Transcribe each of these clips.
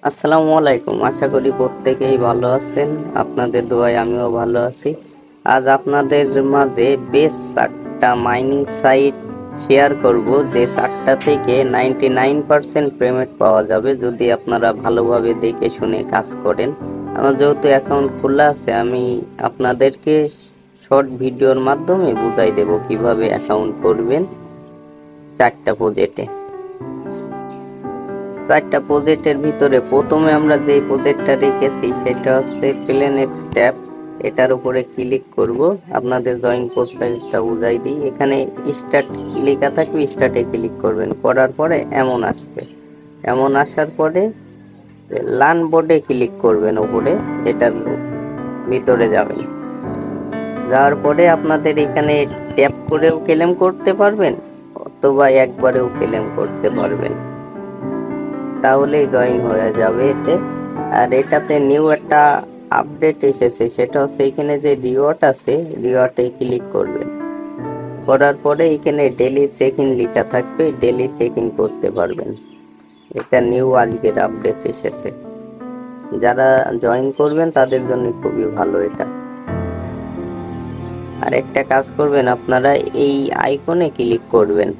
আসসালামু আলাইকুম। আশা করি প্রত্যেকেই ভালো আছেন। আপনাদের দোয়ায় আমিও ভালো আছি। আজ আপনাদের মাঝে বেশ ৪টা মাইনিং সাইট শেয়ার করব, যে ৪টা থেকে 99% পেমেন্ট পাওয়া যাবে যদি আপনারা ভালোভাবে দেখে শুনে কাজ করেন। আমার যেহেতু অ্যাকাউন্ট খোলা আছে, আমি আপনাদেরকে শর্ট ভিডিওর মাধ্যমে বুঝাই দেব কিভাবে অ্যাকাউন্ট করবেন ৪টা প্রজেক্টে। ৪টা প্রজেক্টের ভিতরে প্রথমে আমরা যে প্রজেক্টটা রেখেছি সেটা হচ্ছে প্লেন এক্স ট্যাব। এটার উপরে ক্লিক করব। আপনাদের জয়েন প্রসেসটা বুঝাই দিই। এখানে স্টার্ট লেখা থাকবে, স্টার্টে ক্লিক করবেন। করার পরে এমন আসবে। এমন আসার পরে লার্ন বোর্ডে ক্লিক করবেন উপরে। এটার ভিতরে যাবেন। যাওয়ার পরে আপনাদের এখানে ট্যাপ করেও ক্লেম করতে পারবেন অথবা একবারেও ক্লেম করতে পারবেন, তাহলেই জয়েন হয়ে যাবে এতে। আর এটাতে নিউ একটা আপডেট এসেছে, সেটা হচ্ছে এখানে যে রিওয়ার্ড আছে, রিওয়ার্ডে ক্লিক করবেন। করার পরে এখানে ডেলি চেক ইন লেখা থাকবে, ডেলি চেক ইন করতে পারবেন। এটা নিউ আজকের আপডেট এসেছে। যারা জয়েন করবেন তাদের জন্য খুবই ভালো এটা। আর একটা কাজ করবেন, আপনারা এই আইকনে ক্লিক করবেন।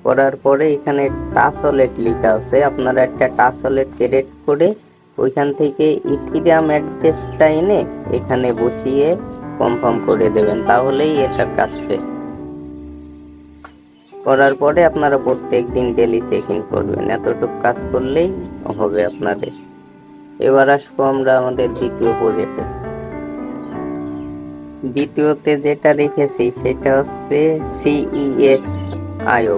করার পরে এখানে টাচ ওয়ালেট লেখা আছে, আপনারা একটা টাচ ওয়ালেট ক্রিয়েট করে ওইখান থেকে ইথিরিয়াম অ্যাড্রেসটা এনে এখানে বসিয়ে কনফার্ম করে দেবেন, তাহলেই এটার কাজ শেষ। করার পরে আপনারা প্রত্যেক দিন ডেলি চেক ইন করবেন। এতটুকু কাজ করলেই হবে আপনাদের। এবার আসবো আমরা আমাদের দ্বিতীয় প্রজেক্টে। দ্বিতীয়তে যেটা রেখেছি সেটা হচ্ছে সিইএক্স আইও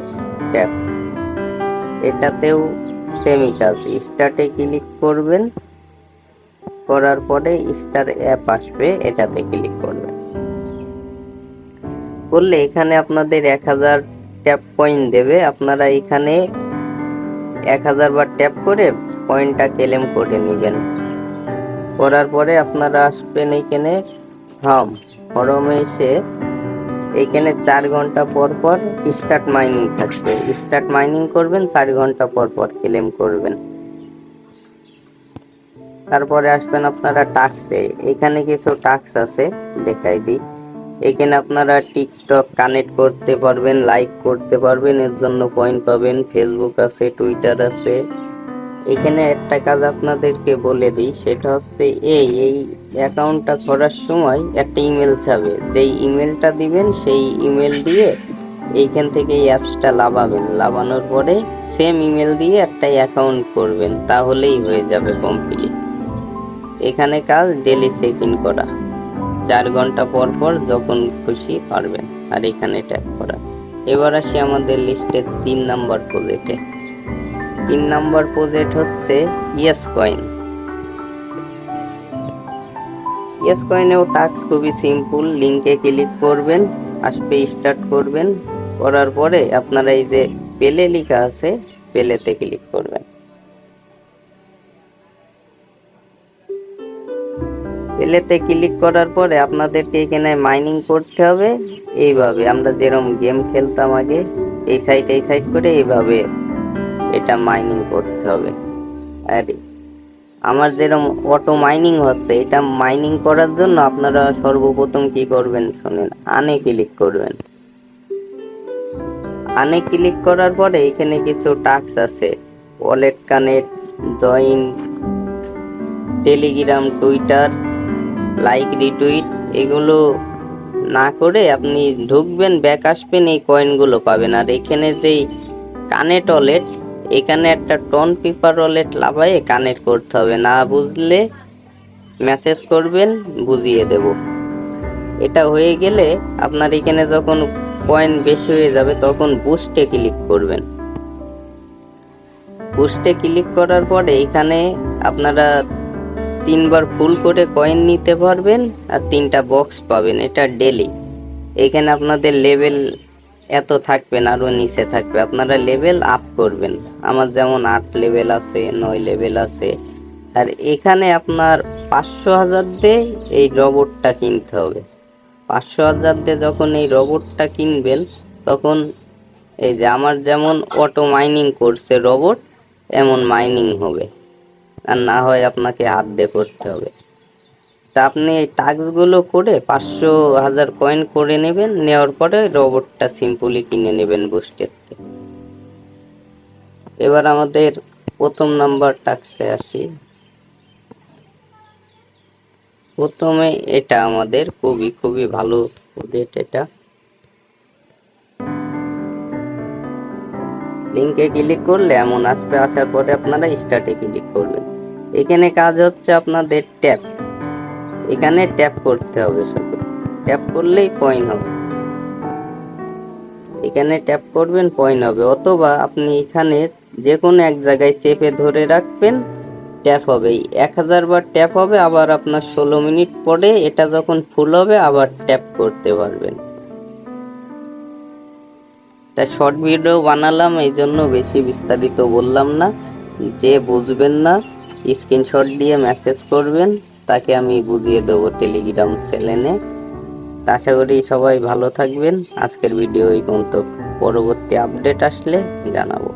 ট্যাব। এটাতেও সেমই কাজ। স্টার্টে ক্লিক করবেন। করার পরে স্টার অ্যাপ আসবে, এটাতে ক্লিক করবেন। করলে এখানে আপনাদের 1000 ট্যাপ পয়েন্ট দেবে। আপনারা এখানে 1000 বার ট্যাপ করে পয়েন্টটা ক্লেম করে নেবেন। করার পরে আপনারা আসবেন এইখানে ফরমে এসে এইখানে 4 ঘন্টা পর পর স্টার্ট মাইনিং থাকবে। স্টার্ট মাইনিং করবেন, 4 ঘন্টা পর পর ক্লেম করবেন। তারপরে আসবেন আপনারা টাস্কে। এখানে কিছু টাস্ক আছে, দেখাই দিই। এখানে আপনারা টিকটক কানেক্ট করতে পারবেন, লাইক করতে পারবেন, এর জন্য পয়েন্ট পাবেন। ফেসবুক আছে, টুইটার আছে। এখানে একটা কাজ আপনাদেরকে বলে দিই, সেটা হচ্ছে এই অ্যাকাউন্টটা করার সময় একটা ইমেল চাবে। যেই ইমেলটা দিবেন সেই ইমেল দিয়ে এইখান থেকে এই অ্যাপসটা লাভাবেন। লাভানোর পরে সেম ইমেল দিয়ে একটা অ্যাকাউন্ট করবেন, তাহলেই হয়ে যাবে কমপ্লিট। এখানে কাজ ডেলি চেক ইন করা, 4 ঘন্টা পর পর যখন খুশি পারবেন। আর এখানে ট্যাপ করা। এবার আসি আমাদের লিস্টের 3 নাম্বার প্রজেক্টে। 3 নাম্বার প্রজেক্ট হচ্ছে ইয়েস কয়েন। ইয়েস কয়েনেও টাস্ক খুবই সিম্পল। লিঙ্কে ক্লিক করবেন, আসবে স্টার্ট করবেন। করার পরে আপনারা এই যে পেলে লেখা আছে, পেলেতে ক্লিক করবেন। পেলেতে ক্লিক করার পরে আপনাদেরকে এখানে মাইনিং করতে হবে। এইভাবে আমরা যেরকম গেম খেলতাম আগে, এই সাইড করে এইভাবে এটা মাইনিং করতে হবে। আর আমার যেরকম অটো মাইনিং হচ্ছে, এটা মাইনিং করার জন্য আপনারা সর্বপ্রথম কি করবেন শুনেন, আনে ক্লিক করবেন। আনে ক্লিক করার পরে এখানে কিছু টাস্ক আছে, wallet connect, join, Telegram, Twitter, like, retweet, এগুলো না করে আপনি ঢুকবেন, ব্যাক আসবেন, এই কয়েনগুলো পাবেন। আর এখানে যেই কানেক্ট ওয়ালেট, এখানে একটা টন পেপার ওয়ালেট লাগায়ে কানেক্ট করতে হবে। না বুঝলে মেসেজ করবেন, বুঝিয়ে দেব। এটা হয়ে গেলে আপনার এখানে যখন কয়েন বেশি হয়ে যাবে তখন বুস্টে ক্লিক করবেন। বুস্টে ক্লিক করার পরে এখানে আপনারা 3 বার ফুল করে কয়েন নিতে পারবেন আর 3টা বক্স পাবেন। এটা ডেলি। এখানে আপনাদের লেভেল এত থাকবে না, আরো নিচে থাকবে, আপনারা লেভেল আপ করবেন। আমার যেমন 8 লেভেল আছে, 9 লেভেল আছে। আর এখানে আপনার 500,000 দিয়ে এই রোবটটা কিনতে হবে। 500,000 দিয়ে যখন এই রোবটটা কিনবেন, তখন এই যে আমার যেমন অটো মাইনিং করছে রোবট, এমন মাইনিং হবে। আর না হয় আপনাকে হাত দিয়ে করতে হবে। তা আপনি এই টাস্কগুলো করে 500 1000 কয়েন করে নেবেন, নেওয়ার পরে রোবটটা সিম্পলি কিনে নেবেন বুস্টের থেকে। এবার আমাদের প্রথম নাম্বার টাস্কে আসি। প্রথমে এটা আমাদের খুবই ভালো প্রজেক্ট। এটা লিঙ্কে ক্লিক করলে এমন আসবে, আসার পরে আপনারা স্টার্টে ক্লিক করবেন। এখানে কাজ হচ্ছে আপনাদের ট্যাপ, এখানে ট্যাপ করতে হবে, শুধু ট্যাপ করলেই কয়েন হবে। এখানে ট্যাপ করবেন কয়েন হবে, অথবা আপনি এখানে যে কোনো এক জায়গায় চেপে ধরে রাখবেন, ট্যাপ হবে। 1000 বার ট্যাপ হবে, আবার আপনার 16 মিনিট পরে এটা যখন ফুল হবে আবার ট্যাপ করতে পারবেন। তাই শর্ট ভিডিও বানালাম, এই জন্য বেশি বিস্তারিত বললাম না। যে বুঝবেন না স্ক্রিনশট দিয়ে মেসেজ করবেন, তাকে আমি বুঝিয়ে দেবো টেলিগ্রাম চ্যানেলে। আশা করি সবাই ভালো থাকবেন। আজকের ভিডিও এই পর্যন্ত, পরবর্তী আপডেট আসলে জানাবো।